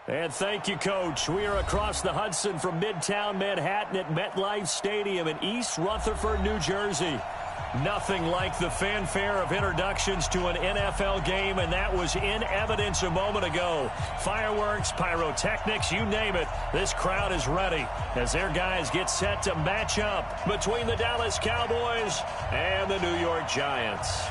And thank you, Coach. We are across the Hudson from Midtown Manhattan at MetLife Stadium in East Rutherford, New Jersey. Nothing like the fanfare of introductions to an NFL game, and that was in evidence a moment ago. Fireworks, pyrotechnics, you name it. This crowd is ready as their guys get set to match up between the Dallas Cowboys and the New York Giants.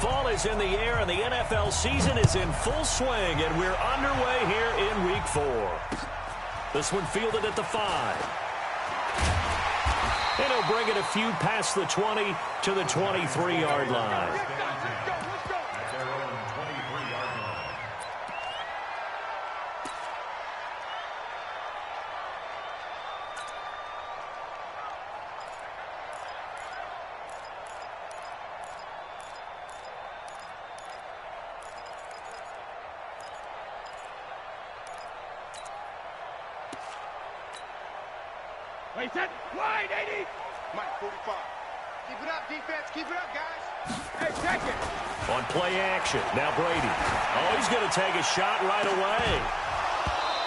Fall is in the air, and the NFL season is in full swing, and we're underway here in Week 4. This one fielded at the 5. And he'll bring it a few past the 20 to the 23-yard line. Wait, set, wide, 80. Mike, 45. Keep it up, defense. Keep it up, guys. Hey, check it. On play action, now Brady. Oh, he's going to take a shot right away.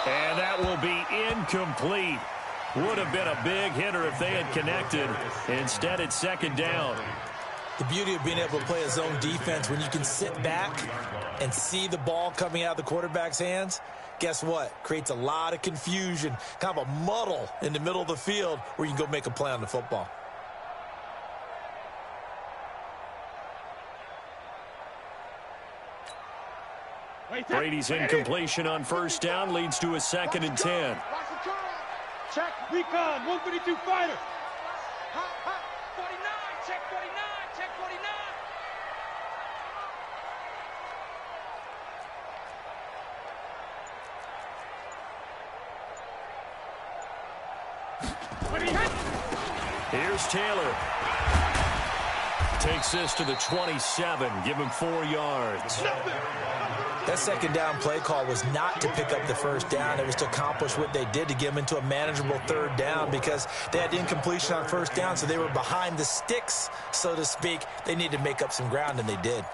And that will be incomplete. Would have been a big hitter if they had connected. Instead, it's second down. The beauty of being able to play a zone defense when you can sit back and see the ball coming out of the quarterback's hands, guess what? Creates a lot of confusion, kind of a muddle in the middle of the field where you can go make a play on the football. Brady's incompletion on first down leads to a 2nd and 10. Check, recon, 152 fighter. 49, check 49, check 49. Here's Taylor. Takes this to the 27. Give him 4 yards. That second down play call was not to pick up the first down. It was to accomplish what they did to get them into a manageable third down because they had incompletion on first down, so they were behind the sticks, so to speak. They needed to make up some ground, and they did.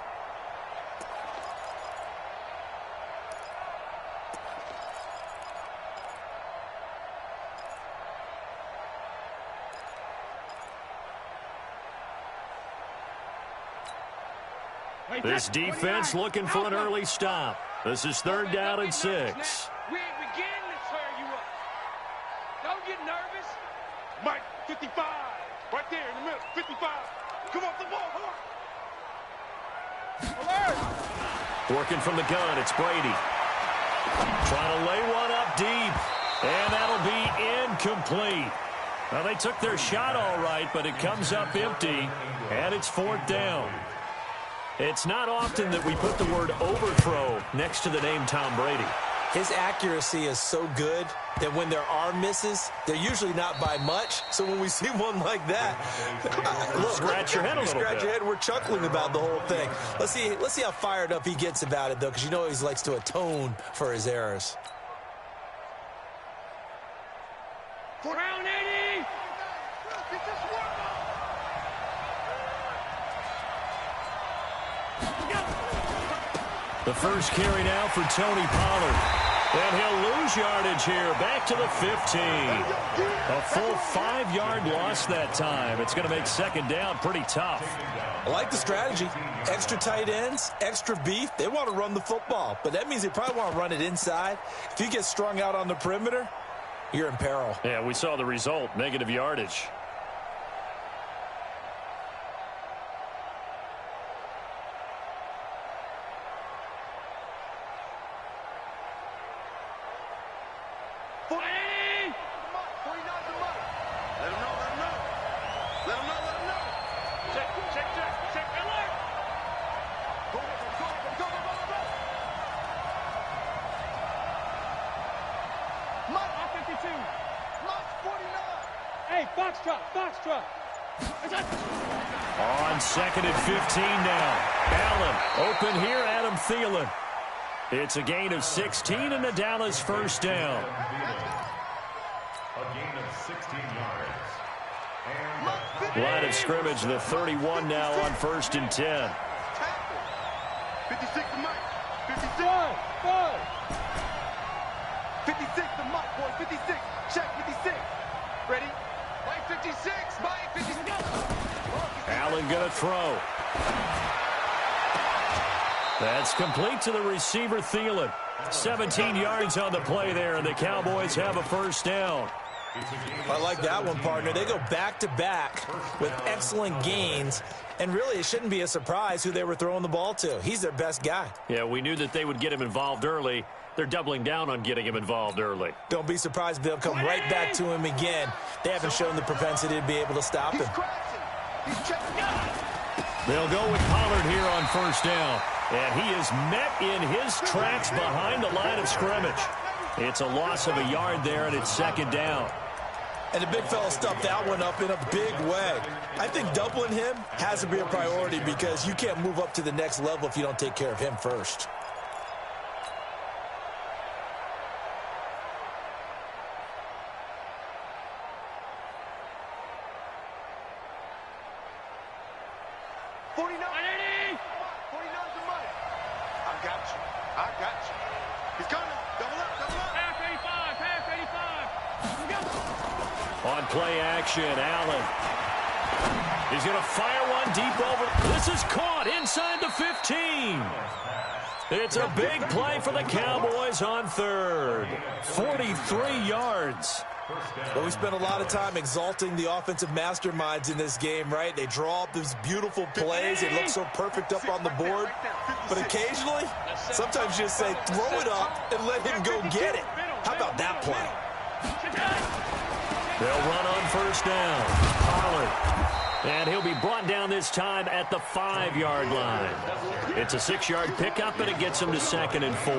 This defense looking for an early stop. This is 3rd down and 6. We ain't beginning to tear you up. Don't get nervous. Mike, 55. Right there in the middle, 55. Come off the ball, alert. Working from the gun, it's Brady. Trying to lay one up deep. And that'll be incomplete. Well, they took their shot all right, but it comes up empty. And it's 4th down. It's not often that we put the word overthrow next to the name Tom Brady. His accuracy is so good that when there are misses, they're usually not by much. So when we see one like that, look, scratch your head a little bit. Scratch your head. We're chuckling about the whole thing. Let's see how fired up he gets about it, though, because you know he likes to atone for his errors. Round 80. The first carry now for Tony Pollard. And he'll lose yardage here, back to the 15. A full 5-yard loss that time. It's going to make second down pretty tough. I like the strategy. Extra tight ends, extra beef. They want to run the football, but that means they probably want to run it inside. If you get strung out on the perimeter, you're in peril. Yeah, we saw the result, negative yardage. On 2nd and 15 now. Allen open here, Adam Thielen. It's a gain of 16 and a Dallas first down. A gain of Line of scrimmage, the 31 now on 1st and 10. 56 to Mike. 56. 56 to Mike, boy. 56. Check 56. Ready? Mike 56. Mike 56. Allen going to throw. That's complete to the receiver, Thielen. 17 yards on the play there, and the Cowboys have a first down. I like that one, partner. They go back-to-back with excellent gains, and really it shouldn't be a surprise who they were throwing the ball to. He's their best guy. Yeah, we knew that they would get him involved early. They're doubling down on getting him involved early. Don't be surprised if they'll come right back to him again. They haven't shown the propensity to be able to stop him. They'll go with Pollard here on first down. And he is met in his tracks behind the line of scrimmage. It's a loss of a yard there, and it's 2nd down. And the big fella stuffed that one up in a big way. I think doubling him has to be a priority because you can't move up to the next level if you don't take care of him first. On play action, Allen. He's going to fire one deep over. This is caught inside the 15. It's a big play for the Cowboys on 3rd. 43 yards. Well, we spent a lot of time exalting the offensive masterminds in this game, right? They draw up these beautiful plays. They look so perfect up on the board. But occasionally, sometimes you just say, throw it up and let him go get it. How about that play? They'll run on first down. Pollard. And he'll be brought down this time at the 5-yard line. It's a 6-yard pickup, and it gets him to 2nd and 4.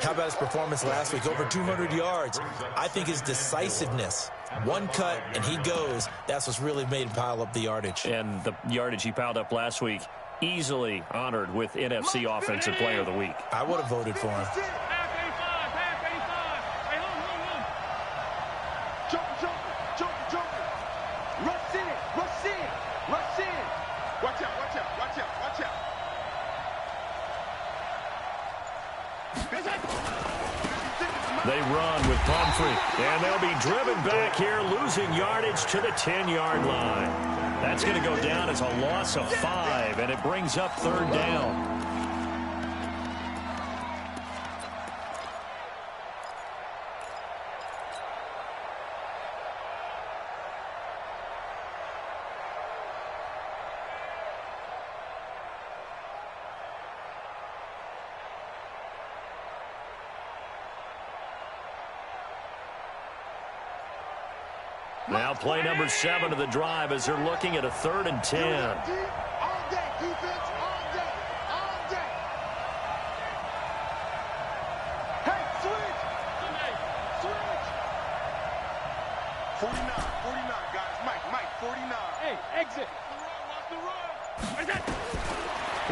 How about his performance last week? Over 200 yards. I think his decisiveness. One cut, and he goes. That's what's really made him pile up the yardage. And the yardage he piled up last week, easily honored with NFC Offensive Player of the Week. I would have voted for him. They run with Pumphrey, and they'll be driven back here, losing yardage to the 10-yard line. That's going to go down as a loss of 5, and it brings up 3rd down. Now play number 7 of the drive as they're looking at a 3rd and 10. All day, defense, all day, all day. Hey, switch. Switch. 49, guys. Mike, 49. Hey, exit. Watch the run. Where's that?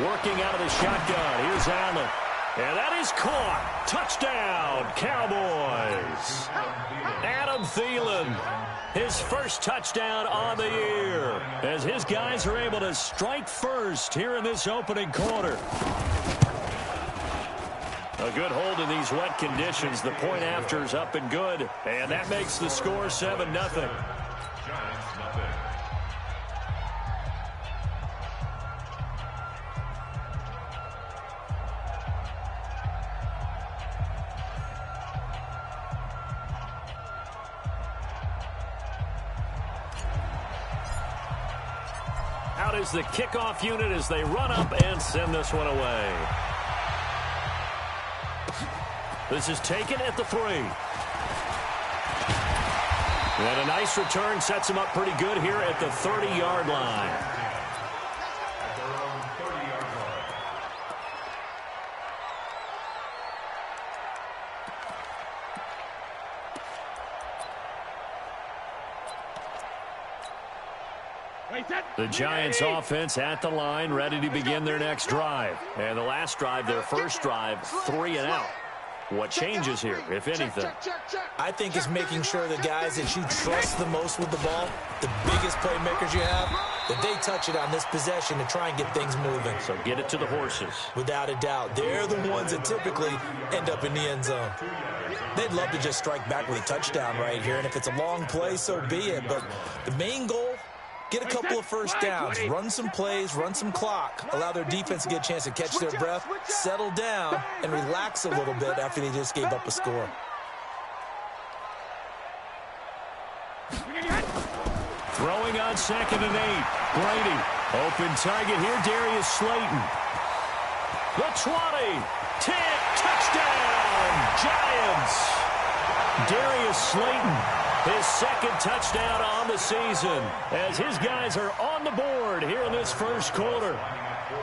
Working out of the shotgun. Here's Allen. And that is caught. Touchdown, Cowboys. Adam Thielen, his first touchdown on the year, as his guys are able to strike first here in this opening quarter. A good hold in these wet conditions. The point after is up and good, and that makes the score 7-0. Out is the kickoff unit as they run up and send this one away. This is taken at the 3. And a nice return sets him up pretty good here at the 30-yard line. The Giants offense at the line, ready to begin their next drive. And the last drive, their first drive, 3 and out. What changes here, if anything? I think it's making sure the guys that you trust the most with the ball, the biggest playmakers you have, that they touch it on this possession to try and get things moving. So get it to the horses. Without a doubt. They're the ones that typically end up in the end zone. They'd love to just strike back with a touchdown right here, and if it's a long play, so be it. But the main goal, get a couple of first downs, run some plays, run some clock, allow their defense to get a chance to catch their breath, settle down, and relax a little bit after they just gave up a score. Throwing on 2nd and 8. Brady. Open target here, Darius Slayton. The 20. 10. Touchdown, Giants. Darius Slayton, his 2nd touchdown on the season, as his guys are on the board here in this first quarter.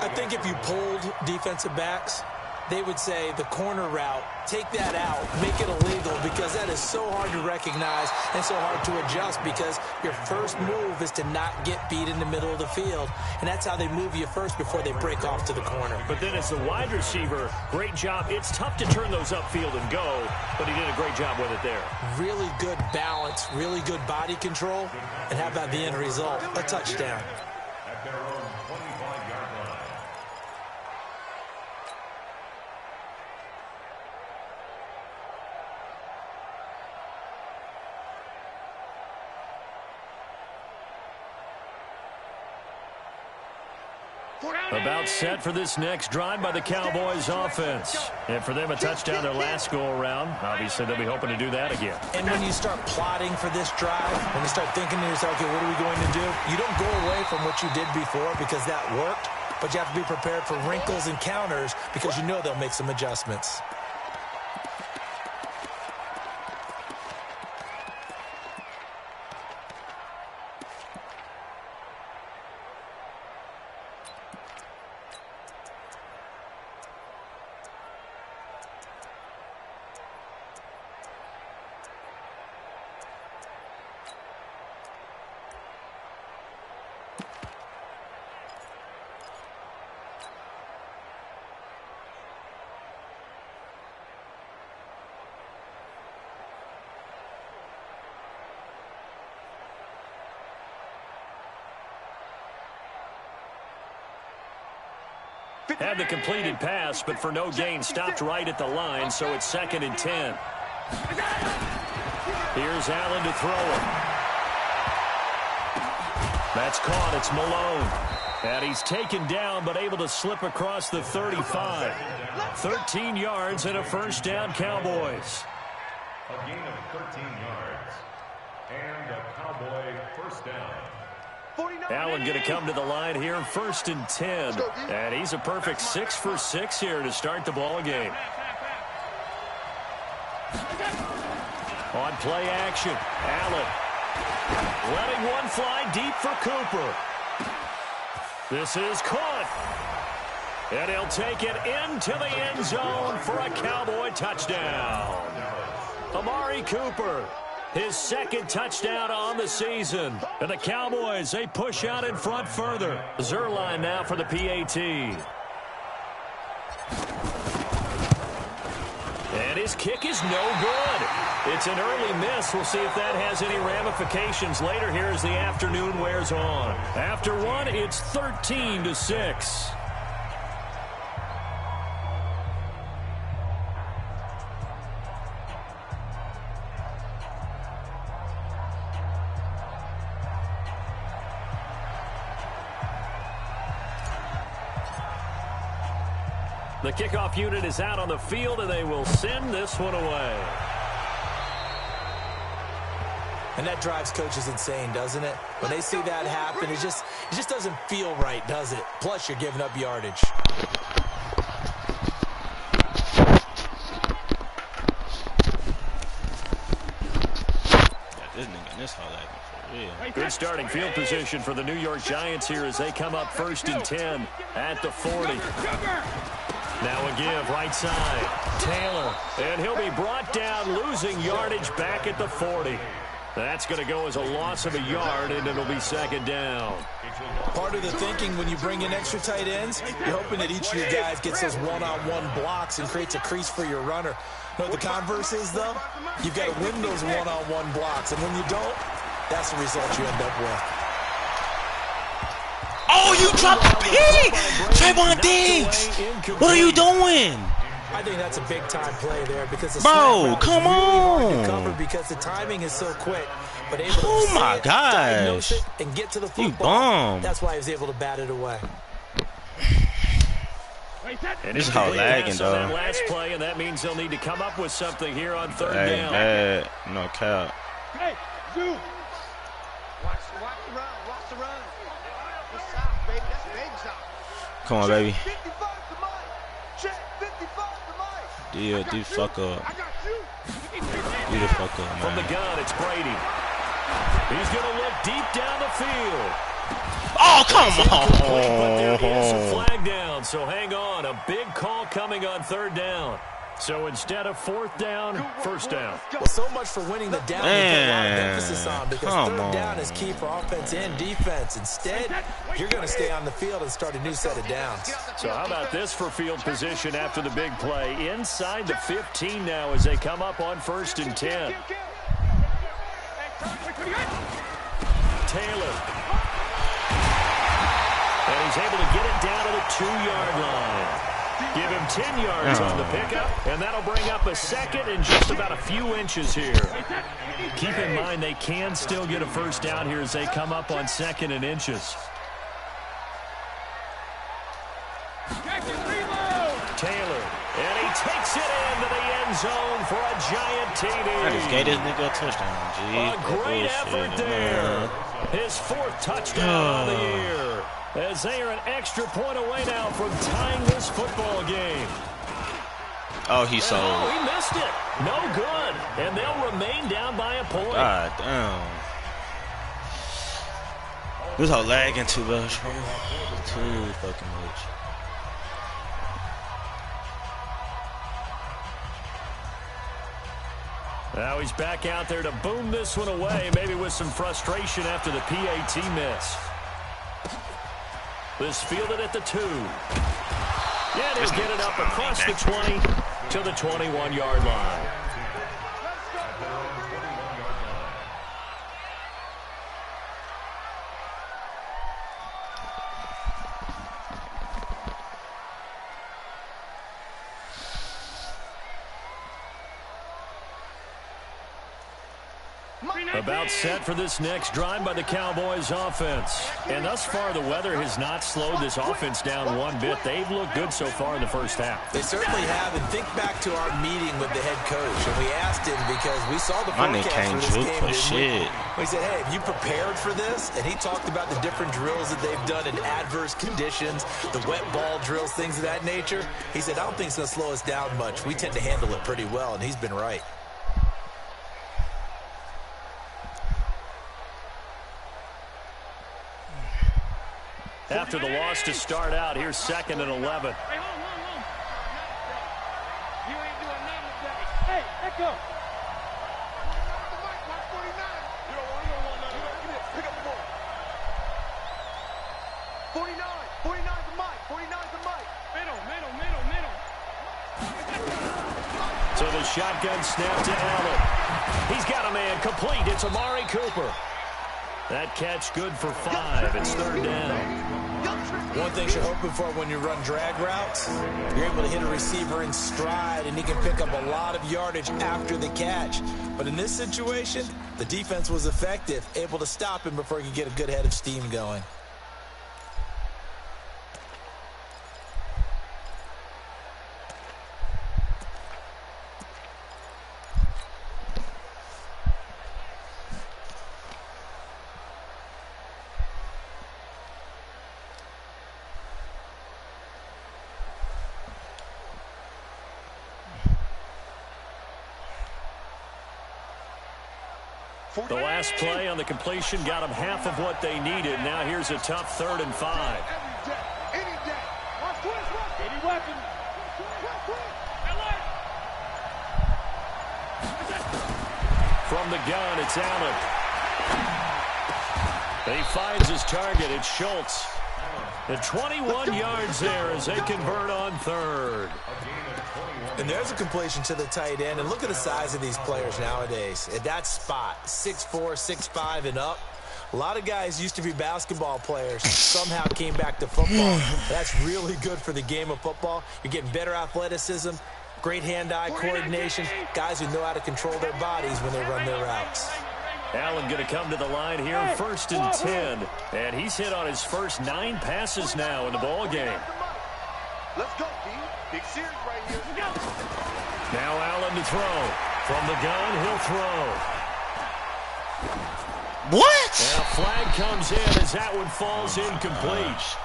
I think if you polled defensive backs, they would say the corner route, take that out, make it illegal, because that is so hard to recognize and so hard to adjust, because your first move is to not get beat in the middle of the field, and that's how they move you first before they break off to the corner. But then as the wide receiver, great job. It's tough to turn those upfield and go, but he did a great job with it there. Really good balance, really good body control, and how about the end result? A touchdown. About set for this next drive by the Cowboys offense. And for them, a touchdown their last go-around. Obviously, they'll be hoping to do that again. And when you start plotting for this drive, when you start thinking to yourself, okay, what are we going to do? You don't go away from what you did before because that worked, but you have to be prepared for wrinkles and counters because you know they'll make some adjustments. Had the completed pass, but for no gain, stopped right at the line, so it's 2nd and 10. Here's Allen to throw it. That's caught. It's Malone. And he's taken down, but able to slip across the 35. 13 yards and a first down, Cowboys. A gain of 13 yards. And a Cowboy first down. Allen going to come to the line here, 1st and 10. And he's a perfect 6 for 6 here to start the ball game. On play action, Allen letting one fly deep for Cooper. This is caught. And he'll take it into the end zone for a Cowboy touchdown. Amari Cooper, his 2nd touchdown on the season. And the Cowboys, they push out in front further. Zuerlein now for the PAT. And his kick is no good. It's an early miss. We'll see if that has any ramifications later here as the afternoon wears on. After one, it's 13-6. The kickoff unit is out on the field, and they will send this one away. And that drives coaches insane, doesn't it? When they see that happen, it just doesn't feel right, does it? Plus, you're giving up yardage. Good starting field position for the New York Giants here as they come up 1st and 10 at the 40. Now a give right side. Taylor. And he'll be brought down, losing yardage back at the 40. That's going to go as a loss of a yard, and it'll be second down. Part of the thinking when you bring in extra tight ends, you're hoping that each of your guys gets those one-on-one blocks and creates a crease for your runner. You know what the converse is, though? You've got to win those one-on-one blocks, and when you don't, that's the result you end up with. Oh, you dropped the pick! Trayvon Diggs! What are you doing? I think that's a big-time play there because the bro, come really on! hard to cover because the timing is so quick. But able Oh to my diagnose gosh! it and get to the football. You bum! That's why he was able to bat it away. This is how lagging, though. though. Last play, and that means they'll need to come up with something here on third down. Bad. No cap. Hey, Zoo. Watch the run. Watch the run. Good stop, baby. That's a baby stop. Come on, baby. 55 to Mike. Check 55 to Mike. D fuck up. I got you. D the fuck up, From the man. gun, it's Brady. He's going to look deep down the field. Oh, come But there is a on! flag down, so hang on. A big call coming on third down. So instead of fourth down, first down. Well, so much for winning the down. They put a lot of emphasis on because come third down on. is key for offense and defense. Instead, you're going to stay on the field and start a new set of downs. So how about this for field position after the big play? Inside the 15 now as they come up on 1st and 10. Taylor. And he's able to get it down to the 2-yard line. Give him 10 yards on the pickup, and that'll bring up a second and just about a few inches here. Keep in mind they can still get a first down here as they come up on 2nd and inches. Taylor, and he takes it into the end zone for a giant TD. I just gave this nigga a touchdown, G. A great effort there. His 4th touchdown of the year. As they are an extra point away now from tying this football game. Oh, he sold. Oh, he missed it. No good. And they'll remain down by a point. God damn. This whole lagging too much, bro. Too fucking much. Now he's back out there to boom this one away, maybe with some frustration after the PAT miss. This fielded at the 2. Yeah, they'll get it up across the 20 to the 21-yard line. About set for this next drive by the Cowboys offense. And thus far, the weather has not slowed this offense down one bit. They've looked good so far in the first half. They certainly have. And think back to our meeting with the head coach. And we asked him because we saw the forecast for this game. For shit. We said, hey, have you prepared for this? And he talked about the different drills that they've done in adverse conditions, the wet ball drills, things of that nature. He said, I don't think it's going to slow us down much. We tend to handle it pretty well, and he's been right. After the loss to start out, here's 2nd and 11. Hey, hold on. You ain't doing nothing today. Hey, let go. You don't want nothing. Give me pick up the ball. 49 to Mike. 49 to Mike. Middle. So the shotgun snap to Allen. He's got a man complete. It's Amari Cooper. That catch good for 5. It's 3rd down. One thing you're hoping for when you run drag routes, you're able to hit a receiver in stride, and he can pick up a lot of yardage after the catch. But in this situation, the defense was effective, able to stop him before he could get a good head of steam going. The last play on the completion got them half of what they needed. Now here's a tough 3rd and 5. Any day. Watch twist. Any weapon. From the gun, it's Allen. He finds his target. It's Schultz. And 21 yards there as they convert on third. And there's a completion to the tight end. And look at the size of these players nowadays. At that spot, 6'4", 6'5", and up. A lot of guys used to be basketball players, somehow came back to football. That's really good for the game of football. You're getting better athleticism, great hand-eye coordination, guys who know how to control their bodies when they run their routes. Allen going to come to the line here, 1st and 10. And he's hit on his first 9 passes now in the ball game. Let's go, D. Big series right here. Now Allen to throw. From the gun, he'll throw. What? And a flag comes in as that one falls incomplete.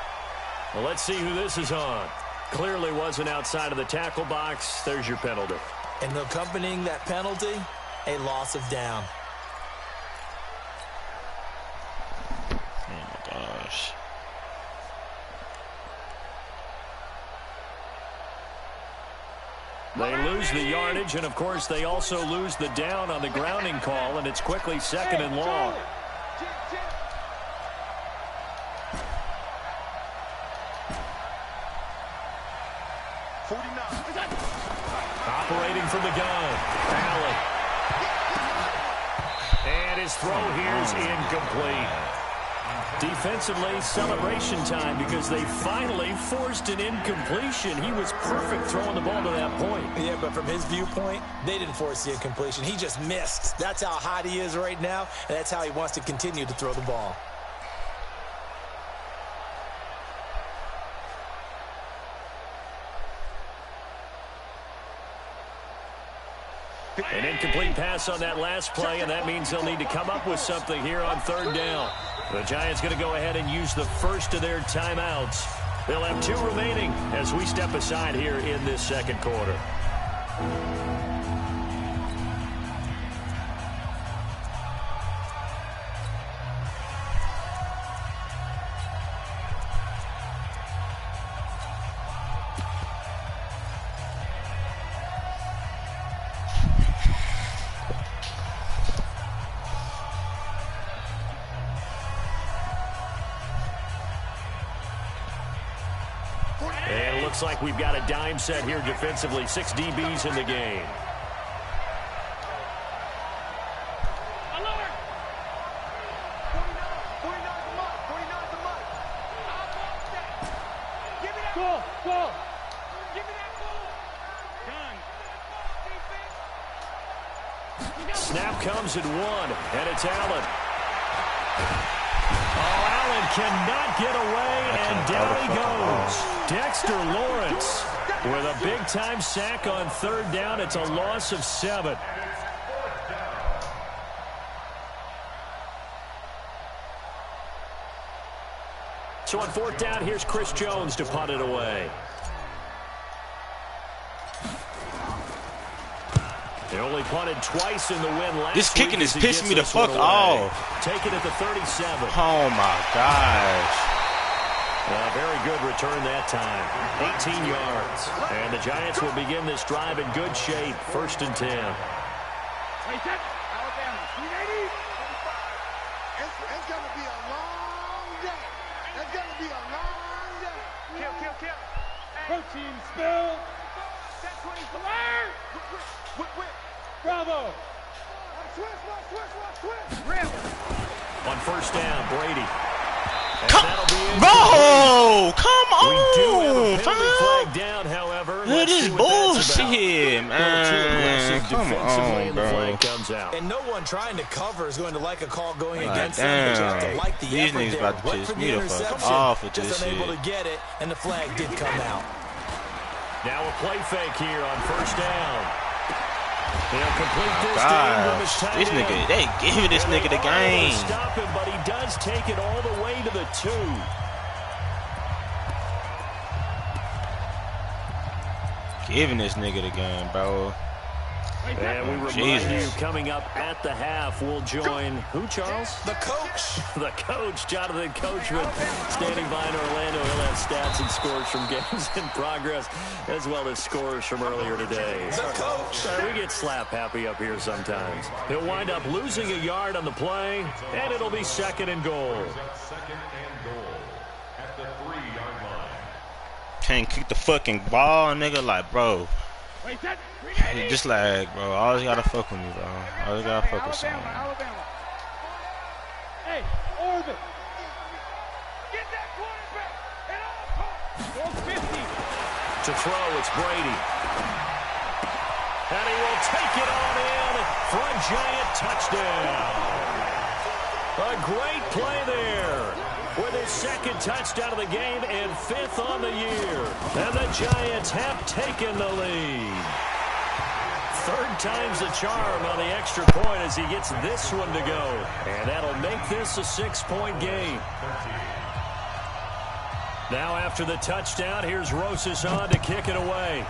Well, let's see who this is on. Clearly wasn't outside of the tackle box. There's your penalty. And accompanying that penalty, a loss of down. Oh, my gosh. They lose the yardage, and, of course, they also lose the down on the grounding call, and it's quickly 2nd and long. Operating from the gun, Allen. And his throw here is incomplete. Defensively, celebration time because they finally forced an incompletion. He was perfect throwing the ball to that point. Yeah, but from his viewpoint, they didn't force the incompletion. He just missed. That's how hot he is right now, and that's how he wants to continue to throw the ball. An incomplete pass on that last play, and that means they'll need to come up with something here on 3rd down. The Giants going to go ahead and use the first of their timeouts. They'll have 2 remaining as we step aside here in this 2nd quarter. And it looks like we've got a dime set here defensively. 6 DBs in the game. Snap comes at 1, and it's Allen. Oh, Allen cannot get away, and down he goes. Dexter Lawrence with a big-time sack on 3rd down. It's a loss of 7. So on 4th down, here's Chris Jones to punt it away. They only punted twice in the win last week. This kicking is pissing me the fuck off. Take it at the 37. Oh, my gosh. A very good return that time. 18 yards. And the Giants will begin this drive in good shape. 1st and 10. Alabama, 380. It's going to be a long day. It's going to be a long day. Kill. Protein spill. That's what he's learned. Bravo. Switch. On 1st down, Brady. Come on, We do have a penalty fam. flag down, however. Look at this bullshit, man. Come on, The bro. flag comes out. And no one trying to cover is going to like a call going against them. Damn. But you have to like the These effort niggas there. about to Went piss for the me the fuck interception, off with just this unable shit. to get it, and the flag did come out. Now a play fake here on 1st down. He'll complete this to Gosh, Ingram as tight this end. nigga, they giving this nigga the They are able game. to stop him, but he does take it all the way to the 2. Giving this nigga the game, bro. And we remind you, coming up at the half, we'll join who, Charles? The coach. The coach, Jonathan Coachman, standing by in Orlando. He'll have stats and scores from games in progress, as well as scores from earlier today. The coach. We get slap happy up here sometimes. He'll wind up losing a yard on the play, and it'll be 2nd and goal. Second and goal at the 3-yard line. Can't kick the fucking ball, nigga. Like, bro. Just like, bro, always gotta fuck with me, bro. Always gotta fuck with someone. Hey, Orbit. Get that quarterback at all costs. 50. To throw, it's Brady. And he will take it on in for a giant touchdown. A great play there. With his 2nd touchdown of the game and 5th on the year. And the Giants have taken the lead. 3rd time's the charm on the extra point as he gets this one to go. And that'll make this a 6-point game. Now after the touchdown, here's Rosas on to kick it away.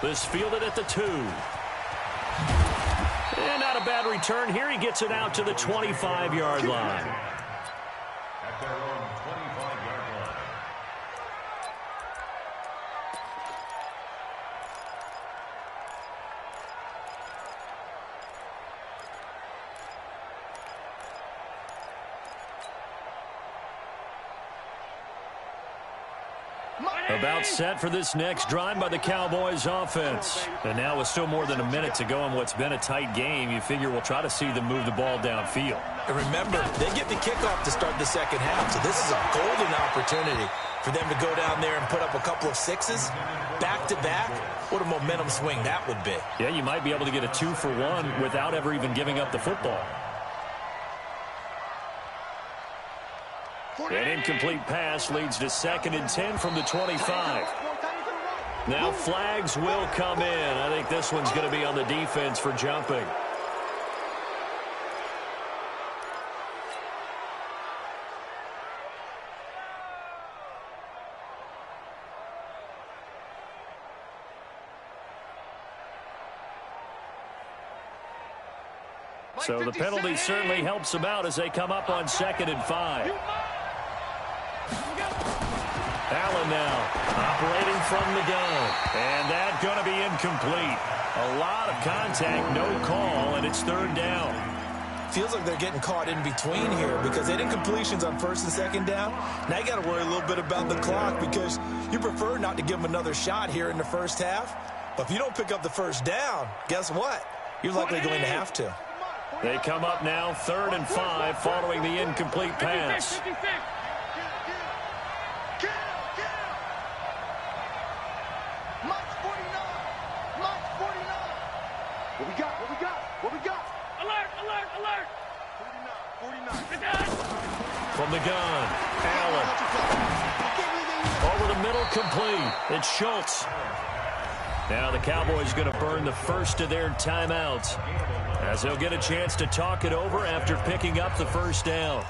This fielded at the 2. And not a bad return here. He gets it out to the 25-yard line. At their own 25-yard line. About set for this next drive by the Cowboys offense. And now with still more than a minute to go in what's been a tight game, you figure we'll try to see them move the ball downfield. And remember, they get the kickoff to start the 2nd half, so this is a golden opportunity for them to go down there and put up a couple of 6s back-to-back. What a momentum swing that would be. Yeah, you might be able to get a 2-for-1 without ever even giving up the football. An incomplete pass leads to 2nd and 10 from the 25. Now flags will come in. I think this one's going to be on the defense for jumping. So the penalty certainly helps them out as they come up on 2nd and 5. Allen now operating from the gun. And that's going to be incomplete. A lot of contact, no call, and it's 3rd down. Feels like they're getting caught in between here because they didn't completions on 1st and 2nd down. Now you got to worry a little bit about the clock because you prefer not to give them another shot here in the 1st half. But if you don't pick up the 1st down, guess what? You're likely going to have to. They come up now 3rd and 5 following the incomplete pass. 56. What we got? Alert! 49. From the gun, Allen. Over the middle, complete. It's Schultz. Now the Cowboys going to burn the first of their timeouts as they'll get a chance to talk it over after picking up the 1st down.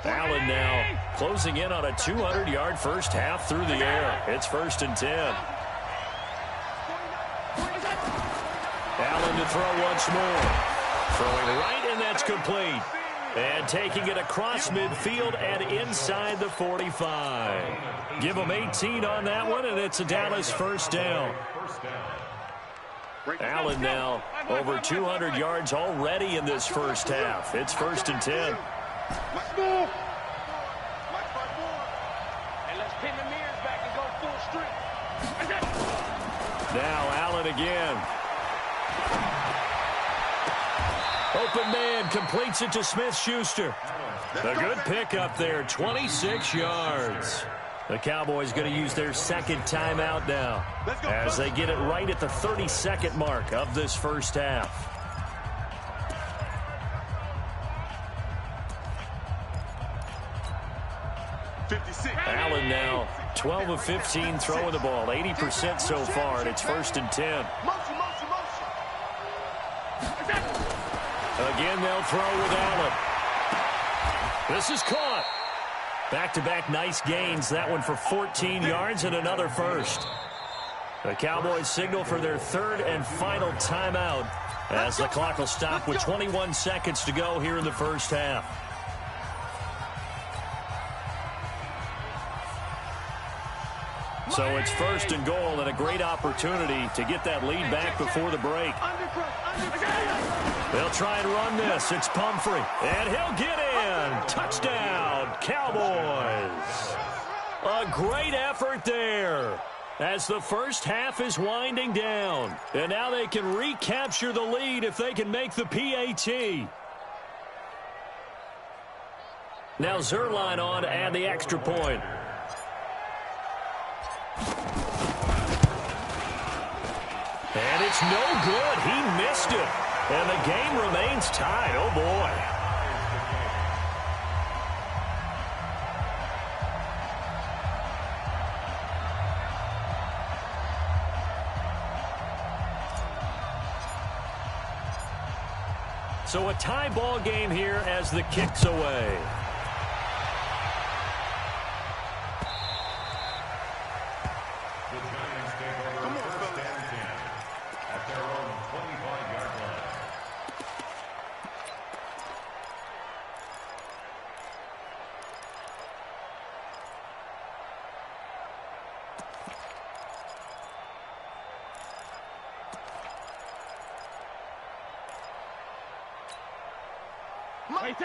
Allen now closing in on a 200-yard 1st half through the air. It's 1st and 10. Allen to throw once more. Throwing right, and that's complete. And taking it across midfield and inside the 45. Give them 18 on that one, and it's a Dallas 1st down. Allen now over 200 yards already in this 1st half. It's 1st and 10. Let's move. And let's pin the mirrors back and go full strength. Now Allen again. Open man completes it to Smith-Schuster. A good pickup there, 26 yards. The Cowboys going to use their 2nd timeout now as they get it right at the 32nd mark of this 1st half. Allen now 12 of 15 throwing the ball, 80% so far, and it's 1st and 10. Again, they'll throw with Allen. This is caught. Back-to-back nice gains. That one for 14 yards and another first. The Cowboys signal for their third and final timeout as the clock will stop with 21 seconds to go here in the first half. So it's first and goal and a great opportunity to get that lead back before the break. They'll try and run this. It's Pumphrey. And he'll get in. Touchdown, Cowboys. A great effort there as the first half is winding down. And now they can recapture the lead if they can make the PAT. Now Zuerlein on to add the extra point. And it's no good. He missed it. And the game remains tied. Oh, boy. So a tie ball game here as the kick's away.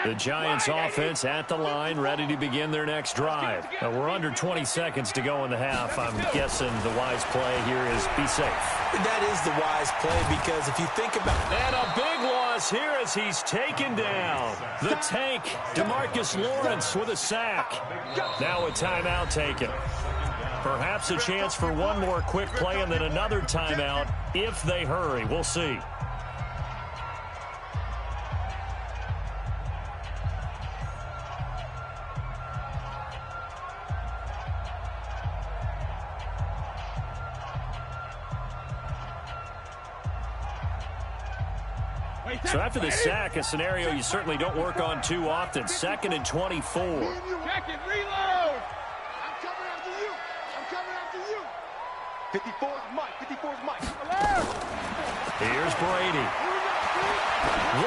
The Giants offense at the line, ready to begin their next drive. Now we're under 20 seconds to go in the half. I'm guessing the wise play here is be safe. That is the wise play because if you think about it. And a big loss here as he's taken down. The tank, DeMarcus Lawrence with a sack. Now a timeout taken. Perhaps a chance for one more quick play and then another timeout if they hurry. We'll see. So after the sack, a scenario you certainly don't work on too often. 2nd and 24. Check it, reload. I'm coming after you. I'm coming after you. 54's Mike. 54's Mike. Here's Brady.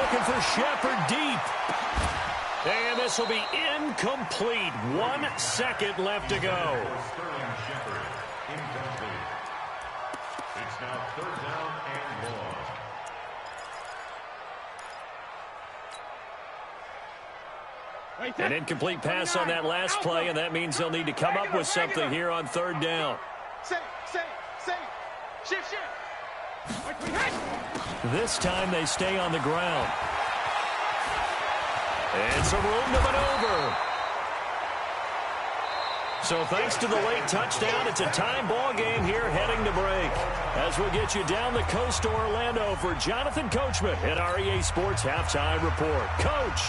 Looking for Shepard deep. And this will be incomplete. 1 second left to go. Sterling Shepard, incomplete. It's now 3rd down and long. An incomplete pass on that last play, and that means they'll need to come up with something here on 3rd down. Shift. This time they stay on the ground. It's a room to maneuver. So thanks to the late touchdown, it's a time ball game here heading to break. As we get you down the coast to Orlando for Jonathan Coachman at our EA Sports Halftime Report. Coach.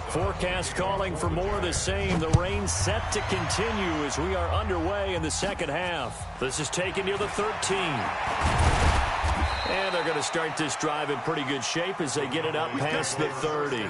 Forecast calling for more of the same. The rain set to continue as we are underway in the second half. This is taken near the 13. And they're going to start this drive in pretty good shape as they get it up past the 30.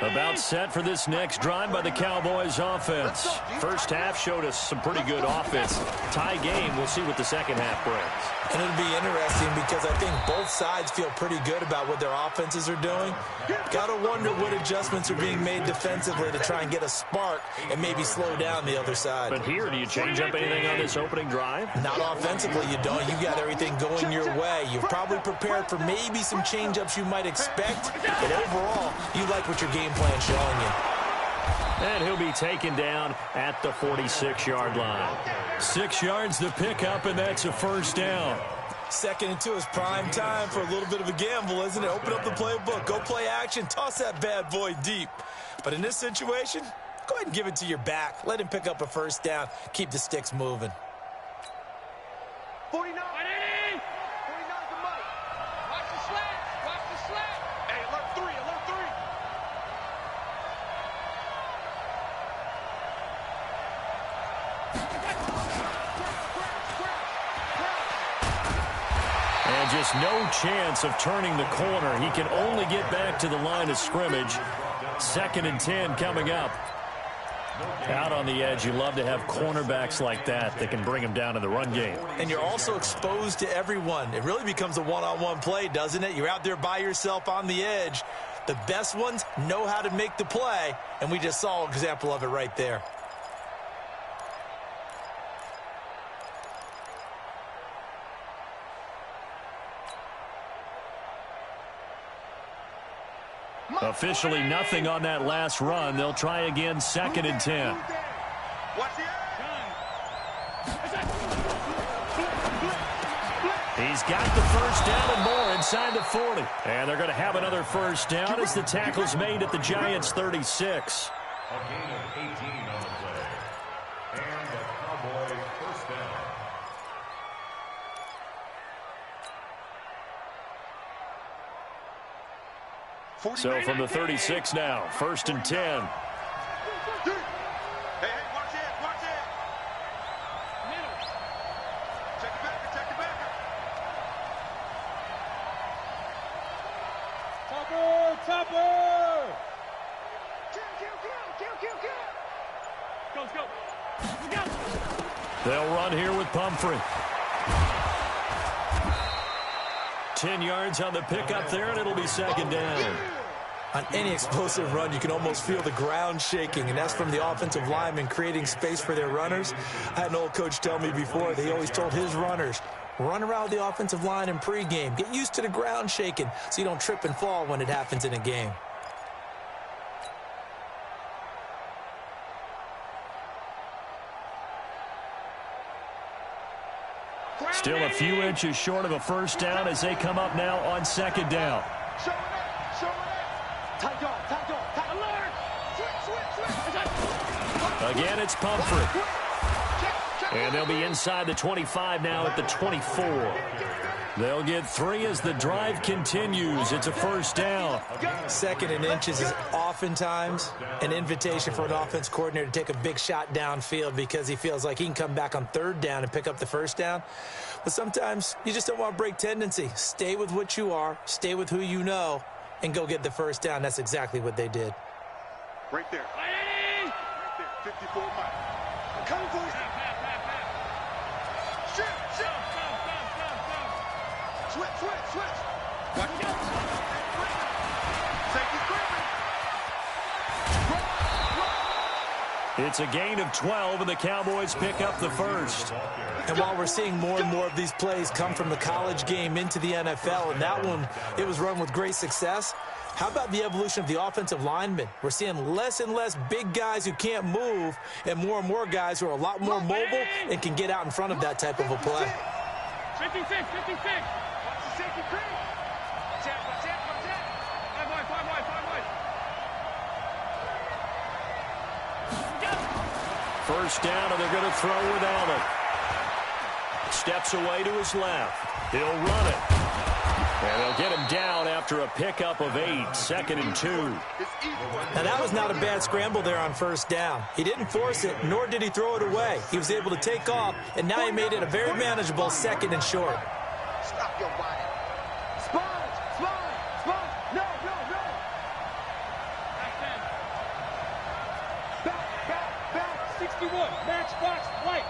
About set for this next drive by the Cowboys offense. First half showed us some pretty good offense. Tie game, we'll see what the second half brings. And it'll be interesting because I think both sides feel pretty good about what their offenses are doing. Got to wonder what adjustments are being made defensively to try and get a spark and maybe slow down the other side. But here, do you change up anything on this opening drive? Not offensively, you don't. You got everything going your way. You're probably prepared for maybe some change-ups you might expect. But overall, you like what your game plan showing you. And he'll be taken down at the 46-yard line. 6 yards to pick up, and that's a first down. 2nd and 2 is prime time for a little bit of a gamble, isn't it? Open up the playbook, go play action, toss that bad boy deep. But in this situation, go ahead and give it to your back. Let him pick up a first down. Keep the sticks moving. 49. 49 to Mike. Watch the slant. Watch the slant. Hey, alert 3. Alert 3. And just no chance of turning the corner. He can only get back to the line of scrimmage. 2nd and 10 coming up. Out on the edge, you love to have cornerbacks like that can bring him down in the run game. And you're also exposed to everyone. It really becomes a one-on-one play, doesn't it? You're out there by yourself on the edge. The best ones know how to make the play, and we just saw an example of it right there. Officially nothing on that last run. They'll try again, 2nd and 10. He's got the first down and more inside the 40. And they're going to have another first down as the tackle's made at the Giants' 36. A gain of 18 on the play. And the Cowboy first down. So from the 36 now, 1st and 10. Hey, watch it, watch it. Middle. Check it back, check it back. Topper! Kill. Let's go. They'll run here with Pumphrey. 10 yards on the pickup there, and it'll be 2nd down. On any explosive run, you can almost feel the ground shaking, and that's from the offensive linemen creating space for their runners. I had an old coach tell me before, he always told his runners, run around the offensive line in pregame. Get used to the ground shaking so you don't trip and fall when it happens in a game. Still a few inches short of a first down as they come up now on 2nd down. Again, it's Pumphrey. And they'll be inside the 25 now at the 24. They'll get 3 as the drive continues. It's a first down. 2nd and inches is oftentimes an invitation for an offense coordinator to take a big shot downfield because he feels like he can come back on 3rd down and pick up the first down. But sometimes you just don't want to break tendency. Stay with what you are, stay with who you know, and go get the first down. That's exactly what they did. Right there. Right there. 54 miles. Come for it. Switch. Watch out. It's a gain of 12, and the Cowboys pick up the first. And while we're seeing more and more of these plays come from the college game into the NFL, and that one, it was run with great success, how about the evolution of the offensive linemen? We're seeing less and less big guys who can't move and more guys who are a lot more mobile and can get out in front of that type of a play. 56. Watch the safety creep. Watch out. 5 wide. First down, and they're going to throw with Allen. Steps away to his left. He'll run it. And they'll get him down after a pickup of 8, 2nd and 2. Now, that was not a bad scramble there on first down. He didn't force it, nor did he throw it away. He was able to take off, and now he made it a very manageable 2nd and short. Stop your body. Sponge. No. Back. 61. Matchbox light.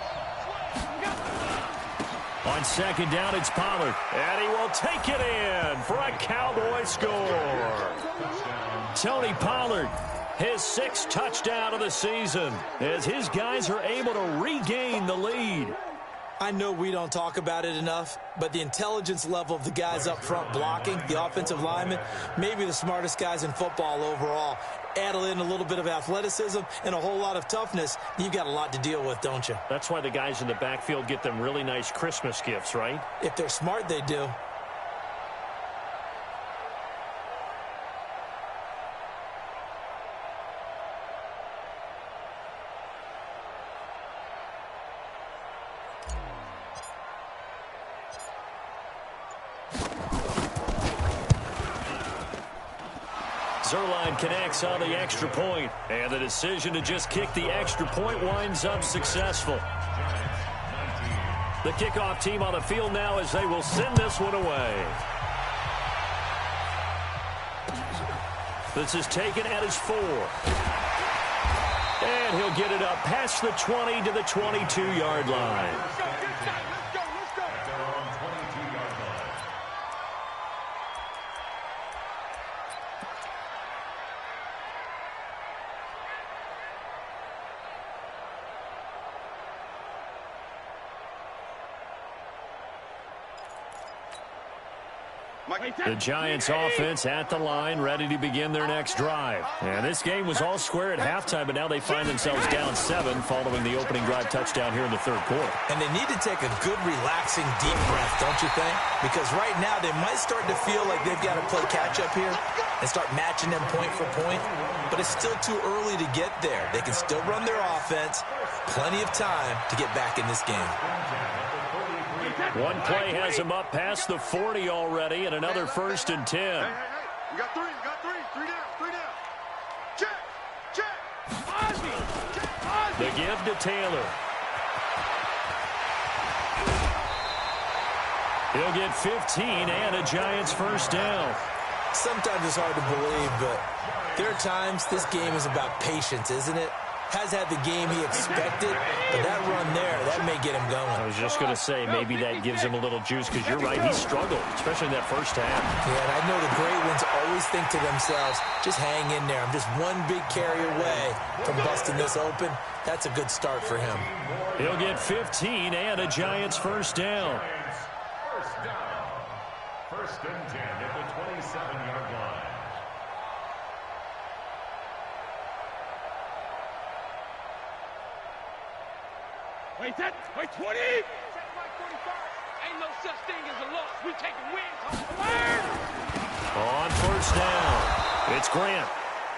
On 2nd down, it's Pollard. And he will take it in for a Cowboy score. Tony Pollard, his 6th touchdown of the season, as his guys are able to regain the lead. I know we don't talk about it enough, but the intelligence level of the guys up front blocking, the offensive linemen, maybe the smartest guys in football overall. Add in a little bit of athleticism and a whole lot of toughness, you've got a lot to deal with, don't you? That's why the guys in the backfield get them really nice Christmas gifts, right? If they're smart, they do. Zuerlein connects on the extra point, and the decision to just kick the extra point winds up successful. The kickoff team on the field now as they will send this one away. This is taken at his 4. And he'll get it up past the 20 to the 22-yard line. The Giants offense at the line, ready to begin their next drive. And this game was all square at halftime, but now they find themselves down 7 following the opening drive touchdown here in the third quarter. And they need to take a good, relaxing, deep breath, don't you think? Because right now they might start to feel like they've got to play catch-up here and start matching them point for point. But it's still too early to get there. They can still run their offense. Plenty of time to get back in this game. One play has him up past the 40 already, and another 1st and 10. Hey. You got 3. Three down. Check. The give to Taylor. He'll get 15 and a Giants first down. Sometimes it's hard to believe, but there are times this game is about patience, isn't it? Has had the game he expected, but that run there, that may get him going. I was just going to say, maybe that gives him a little juice, because you're right, he struggled, especially in that first half. Yeah, and I know the great ones always think to themselves, just hang in there. I'm just one big carry away from busting this open. That's a good start for him. He'll get 15 and a Giants first down. First and 10 at the 27-yard line. Wait, 20! Check my 45. Ain't no such thing as a loss. We taking wins. On first down, it's Grant.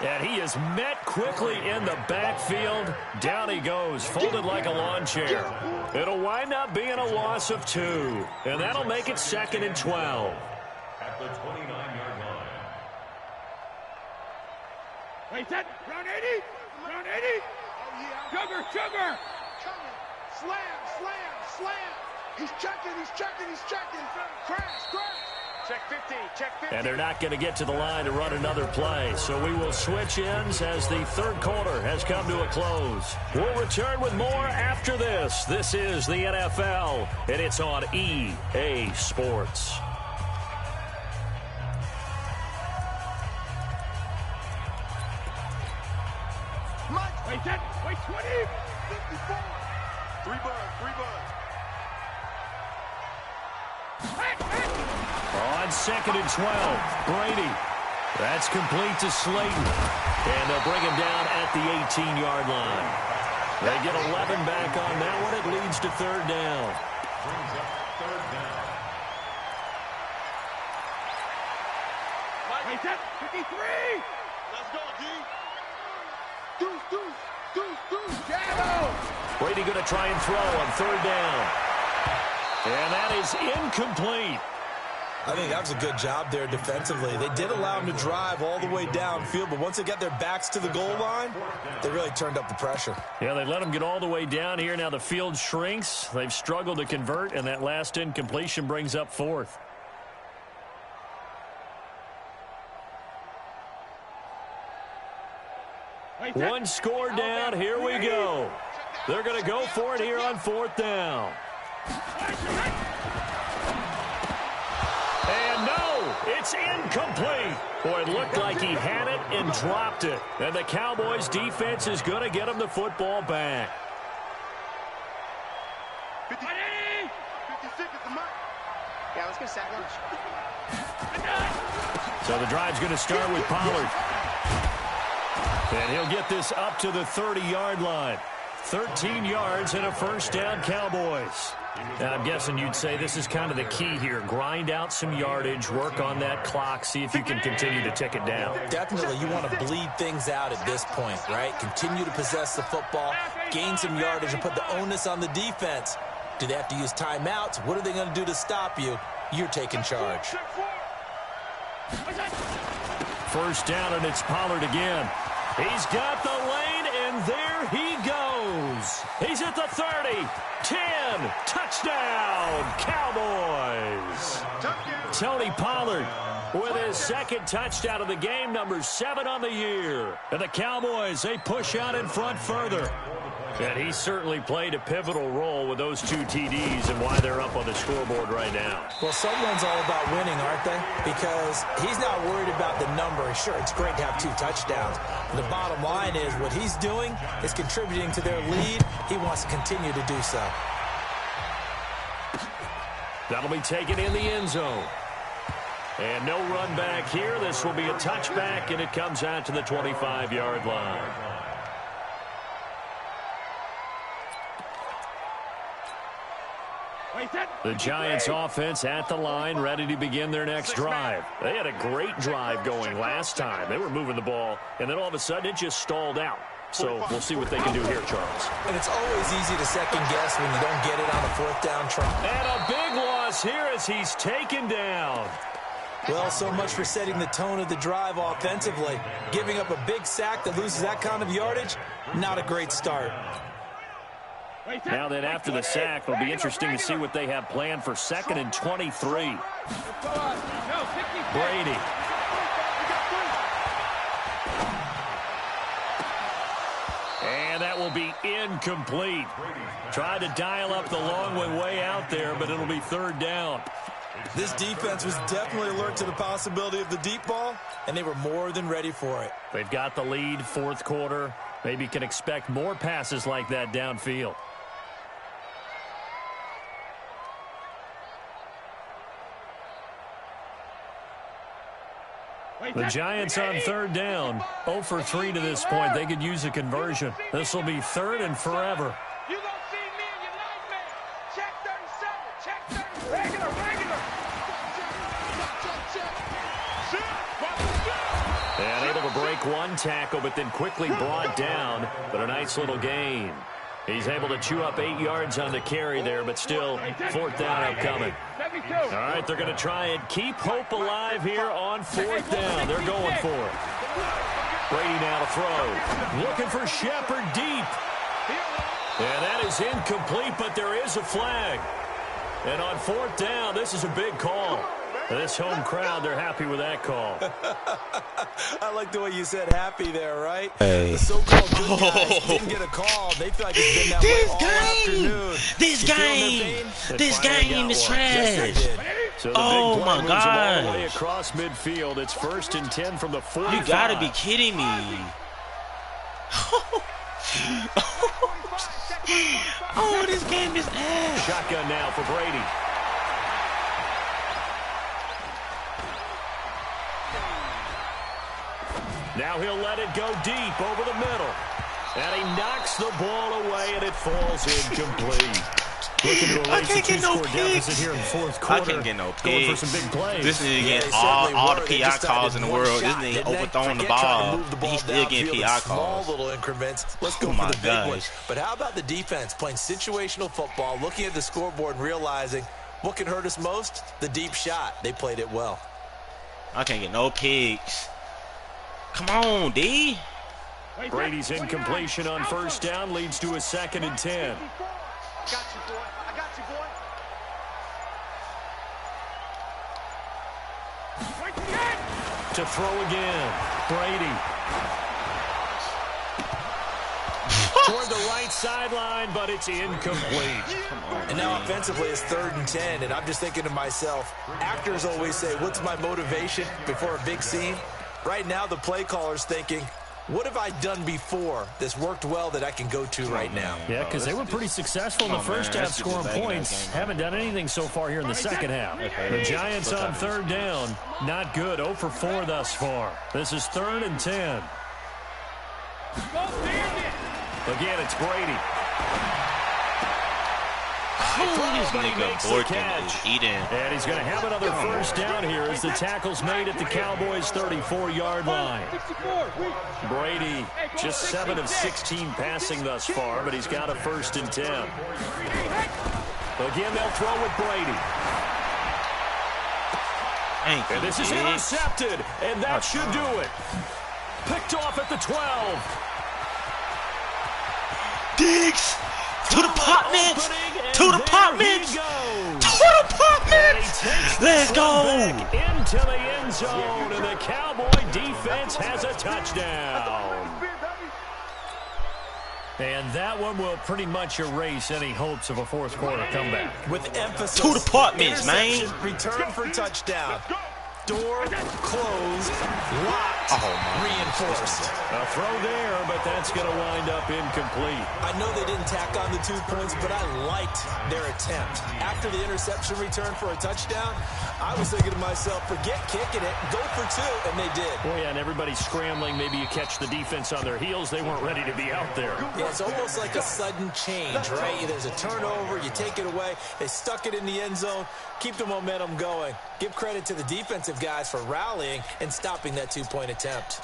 And he is met quickly in the backfield. Down he goes, folded like a lawn chair. It'll wind up being a loss of 2. And that'll make it 2nd and 12. At the 29-yard line. Wait, round 80. Oh, yeah. Sugar. Slam. He's checking. Crash. Check 15. And they're not going to get to the line to run another play. So we will switch ends as the third quarter has come to a close. We'll return with more after this. This is the NFL, and it's on EA Sports. Wait, 20. 54. 3 buds. On 2nd and 12, Brady. That's complete to Slayton. And they'll bring him down at the 18-yard line. They get 11 back on that one. It leads to 3rd down. Brings up 3rd down. Wait, 53. Let's go, D. Deuce. Shadow. Brady going to try and throw on 3rd down. And that is incomplete. I think that was a good job there defensively. They did allow him to drive all the way downfield, but once they got their backs to the goal line, they really turned up the pressure. Yeah, they let him get all the way down here. Now the field shrinks. They've struggled to convert, and that last incompletion brings up 4th. One score down. Here we go. They're going to go for it here on 4th down. And no, it's incomplete. Boy, it looked like he had it and dropped it. And the Cowboys defense is going to get him the football back. 56 is the mark. Yeah, let's go sack lunch. So the drive's going to start with Pollard. And he'll get this up to the 30-yard line. 13 yards and a first down, Cowboys. And I'm guessing you'd say this is kind of the key here. Grind out some yardage, work on that clock, see if you can continue to tick it down. Definitely, you want to bleed things out at this point, right? Continue to possess the football, gain some yardage, and put the onus on the defense. Do they have to use timeouts? What are they going to do to stop you? You're taking charge. First down, and it's Pollard again. He's got the lane, and there he goes. throws. He's at the 30. 10. Touchdown, Cowboys. Tony Pollard with his second touchdown of the game, number 7 on the year. And the Cowboys, they push out in front further. And he certainly played a pivotal role with those 2 TDs and why they're up on the scoreboard right now. Well, someone's all about winning, aren't they? Because he's not worried about the number. Sure, it's great to have 2 touchdowns. But the bottom line is what he's doing is contributing to their lead. He wants to continue to do so. That'll be taken in the end zone. And no run back here. This will be a touchback, and it comes out to the 25-yard line. The Giants offense at the line, ready to begin their next drive. They had a great drive going last time. They were moving the ball, and then all of a sudden it just stalled out. So we'll see what they can do here, Charles. And it's always easy to second guess when you don't get it on a 4th down try. And a big loss here as he's taken down. Well, so much for setting the tone of the drive offensively. Giving up a big sack that loses that kind of yardage, not a great start. Now then, after the sack, it'll be interesting to see what they have planned for 2nd and 23. Brady. And that will be incomplete. Tried to dial up the long way out there, but it'll be 3rd down. This defense was definitely alert to the possibility of the deep ball, and they were more than ready for it. They've got the lead, 4th quarter. Maybe can expect more passes like that downfield. The Giants on 3rd down, 0 for 3 to this point. They could use a conversion. This will be 3rd and forever. You gonna see me in your nightmare. Check 37. Check 30. Regular. And able to break one tackle, but then quickly brought down. But a nice little gain. He's able to chew up 8 yards on the carry there, but still 4th down upcoming. All right, they're going to try and keep hope alive here on 4th down. They're going for it. Brady now to throw. Looking for Shepard deep. And that is incomplete, but there is a flag. And on 4th down, this is a big call. This home crowd, they're happy with that call. I like the way you said happy there, right? Hey. The so-called good guys didn't get a call. They feel like it's been that way all afternoon. This game is trash. So oh, my God. All the way across midfield. It's 1st and 10 from the 45. You got to be kidding me. Oh, this game is ass. Shotgun now for Brady. Now he'll let it go deep over the middle. And he knocks the ball away, and it falls incomplete. Looking to erase the 2-score deficit here in 4th quarter. I can't get no picks. Going for some big plays. This nigga getting all the PI calls in the world. This nigga overthrowing the ball. He's still getting PI calls. Small little increments. Let's go for the big ones. But how about the defense playing situational football, looking at the scoreboard and realizing what can hurt us most? The deep shot. They played it well. I can't get no picks. Come on, D. Brady's incompletion on 1st down leads to a 2nd and 10. I got you, boy. I got you, boy. To throw again. Brady. Toward the right sideline, but it's incomplete. And now offensively it's 3rd and 10, and I'm just thinking to myself, actors always say, what's my motivation before a big scene? Right now the play caller's thinking, what have I done before that's worked well that I can go to right now? Yeah, because they were pretty successful in the first half scoring points. Haven't done anything so far here in the second half. The Giants on 3rd down. Not good. 0 for 4 thus far. This is 3rd and 10. Again, it's Brady. This nigga Borton is eating. And he's going to have another 1st down here as the tackle's made at the Cowboys' 34-yard line. Brady just 7 of 16 passing thus far, but he's got a 1st and 10. Again, they'll throw with Brady. And this is intercepted, and that should do it. Picked off at the 12. Diggs to the apartments. To the apartments. To the apartments. Let's go. Into the end zone, and the Cowboy defense has a touchdown. And that one will pretty much erase any hopes of a fourth quarter comeback. With emphasis. To the apartments, man. Return for touchdown. Door closed, locked, reinforced. A throw there, but that's going to wind up incomplete. I know they didn't tack on the 2 points, but I liked their attempt. After the interception return for a touchdown, I was thinking to myself, forget kicking it, go for 2, and they did. Well, yeah, and everybody's scrambling. Maybe you catch the defense on their heels. They weren't ready to be out there. Yeah, it's almost like a sudden change, right? There's a turnover, you take it away, they stuck it in the end zone, keep the momentum going. Give credit to the defensive guys for rallying and stopping that 2-point attempt.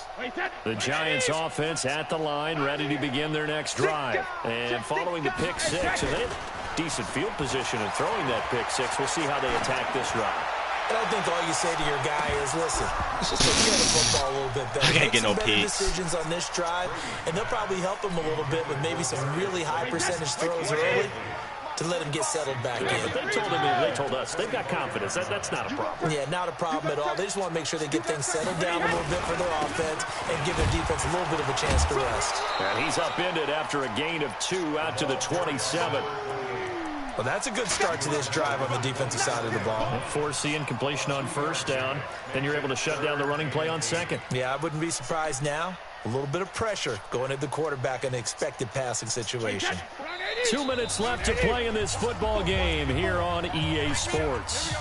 The Giants offense at the line, ready to begin their next drive. And following the pick 6, and they have decent field position in throwing that pick 6. We'll see how they attack this drive. And I think all you say to your guy is, listen, let's just look at the football a little bit better. I can't get no picks. picks. Decisions on this drive, and they'll probably help him a little bit with maybe some really high percentage throws early to let him get settled back in. They told us they've got confidence. That's not a problem. Yeah, not a problem at all. They just want to make sure they get things settled down a little bit for their offense and give their defense a little bit of a chance to rest. And he's upended after a gain of 2 out to the 27. Well, that's a good start to this drive on the defensive side of the ball. Force the incompletion on first down. Then you're able to shut down the running play on second. Yeah, I wouldn't be surprised now. A little bit of pressure going at the quarterback in an expected passing situation. 2 minutes left to play in this football game here on EA Sports.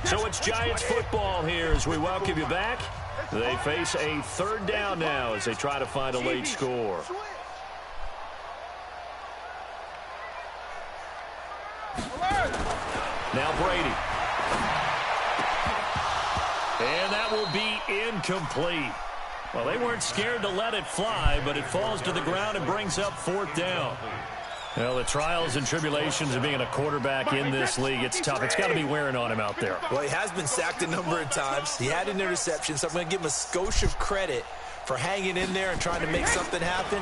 So it's Giants football here as we welcome you back. They face a third down now as they try to find a late score. Now Brady. And that will be incomplete. Well, they weren't scared to let it fly, but it falls to the ground and brings up fourth down. Well, the trials and tribulations of being a quarterback in this league, it's tough. It's got to be wearing on him out there. Well, he has been sacked a number of times. He had an interception, so I'm going to give him a skosh of credit for hanging in there and trying to make something happen,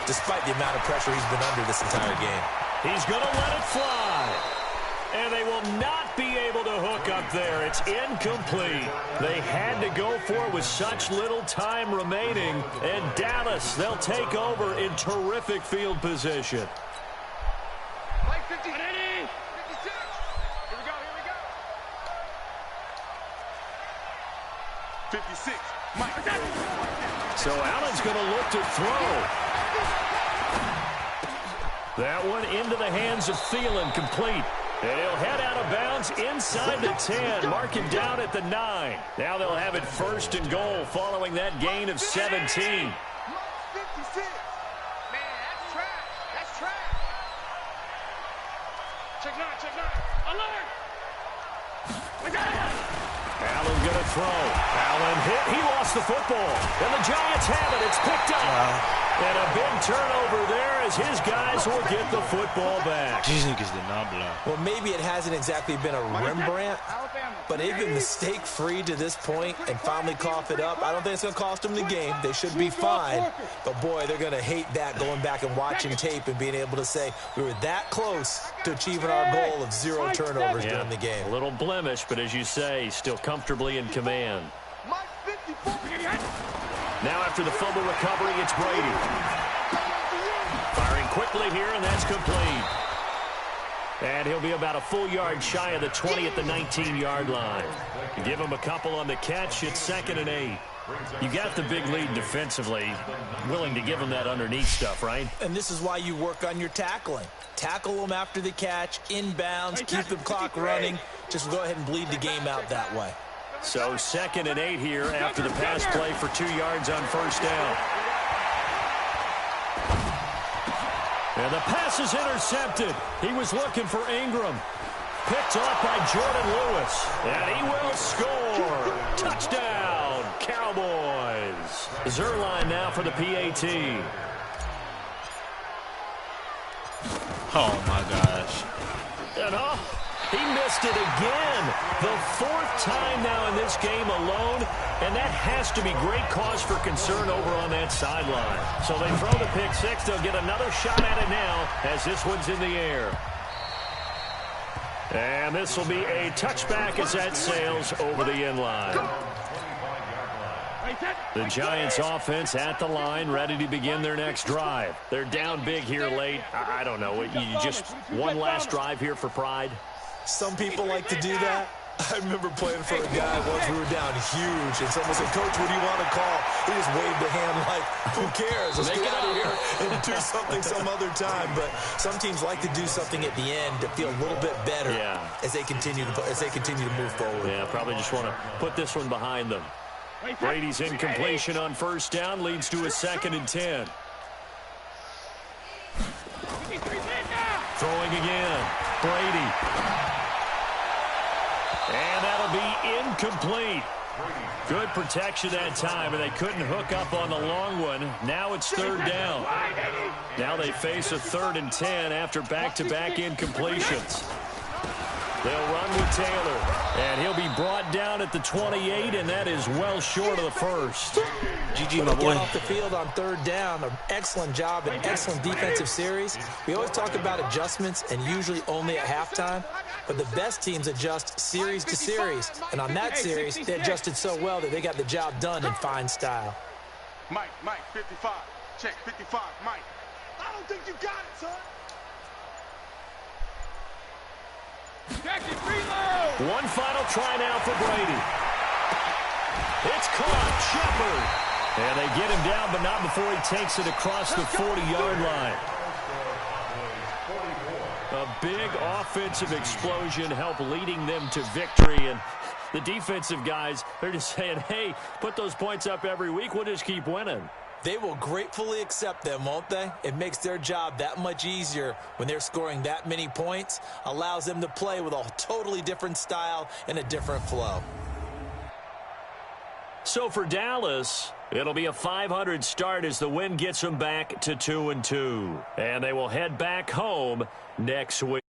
despite the amount of pressure he's been under this entire game. He's going to let it fly. And they will not be able to hook up there. It's incomplete. They had to go for it with such little time remaining. And Dallas, they'll take over in terrific field position. 56. Here we go. 56. Mike. So Allen's going to look to throw. That one into the hands of Thielen, complete. And he'll head out of bounds inside the 10. Mark him down at the 9. Now they'll have it first and goal following that gain of 17. 56. Man, that's trash. That's trash. Check 9. Alert. Allen going to throw. Allen hit. He lost the football. And the Giants have it. It's picked up. And a big turnover there as his guys will get the football back. These niggas did not block. Well, maybe it hasn't exactly been a Rembrandt, but they've been mistake-free to this point and finally cough it up. I don't think it's going to cost them the game. They should be fine. But, boy, they're going to hate that, going back and watching tape and being able to say we were that close to achieving our goal of 0 turnovers during the game. A little blemish, but as you say, still comfortably in command. Mike 54. Now after the fumble recovery, it's Brady. Firing quickly here, and that's complete. And he'll be about a full yard shy of the 20 at the 19-yard line. Give him a couple on the catch. It's 2nd and 8. You got the big lead defensively, willing to give him that underneath stuff, right? And this is why you work on your tackling. Tackle them after the catch, inbounds, keep the clock running. Just go ahead and bleed the game out that way. So 2nd and 8 here after the pass play for 2 yards on first down. And the pass is intercepted. He was looking for Ingram. Picked off by Jordan Lewis. And he will score. Touchdown, Cowboys. Zuerlein now for the PAT. Oh, my gosh. And He missed it again. The fourth time now in this game alone, and that has to be great cause for concern over on that sideline. So they throw the pick six. They'll get another shot at it now as this one's in the air. And this will be a touchback as that sails over the end line. The Giants offense at the line, ready to begin their next drive. They're down big here late. I don't know. You just one last drive here for pride? Some people like to do that. I remember playing for a guy once. We were down huge, and someone said, "Coach, what do you want to call?" He just waved a hand like, "Who cares? Let's get out of here and do something some other time." But some teams like to do something at the end to feel a little bit better as they continue to move forward. Yeah, probably just want to put this one behind them. Brady's incompletion on first down leads to a 2nd and 10. Throwing again. Brady. And that'll be incomplete. Good protection that time, and they couldn't hook up on the long one. Now it's 3rd down. Now they face a 3rd and 10 after back-to-back incompletions. They'll run with Taylor, and he'll be brought down at the 28, and that is well short of the first. GG, my boy. Get off the field on 3rd down. An excellent job, an excellent defensive series. We always talk about adjustments, and usually only at halftime. But the best teams adjust series to series. And on that series, they adjusted so well that they got the job done in fine style. Mike, 55. Check, 55, Mike. I don't think you got it, son. One final try now for Brady. It's caught. Shepard. And they get him down, but not before he takes it across the 40-yard line. A big offensive explosion helped leading them to victory. And the defensive guys, they're just saying, hey, put those points up every week. We'll just keep winning. They will gratefully accept them, won't they? It makes their job that much easier when they're scoring that many points. Allows them to play with a totally different style and a different flow. So for Dallas, it'll be a 500 start as the win gets them back to 2-2. And they will head back home next week.